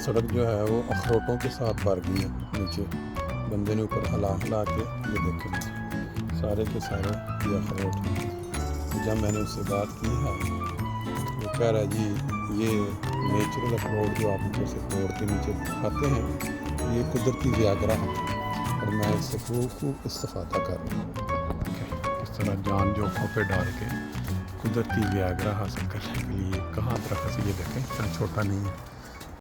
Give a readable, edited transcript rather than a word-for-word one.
सड़क जो है वो अखरोटों के साथ भर गई है। नीचे बंदे ने ऊपर हिला हिला के ये देखे सारे के सारे ये अखरोट। जब मैंने उससे बात की है वो कह रहा है जी ये नेचुरल अखरोट जो आप ऊपर से तोड़ के नीचे खाते हैं ये कुदरती व्यागरा है और मैं इससे खूब इस्तेफादा कर रहा हूँ। किस तरह जान जोखों पे डाल के कुदरती व्यागरा हासिल करने के लिए कहाँ तरफ से ये देखें इतना छोटा नहीं है।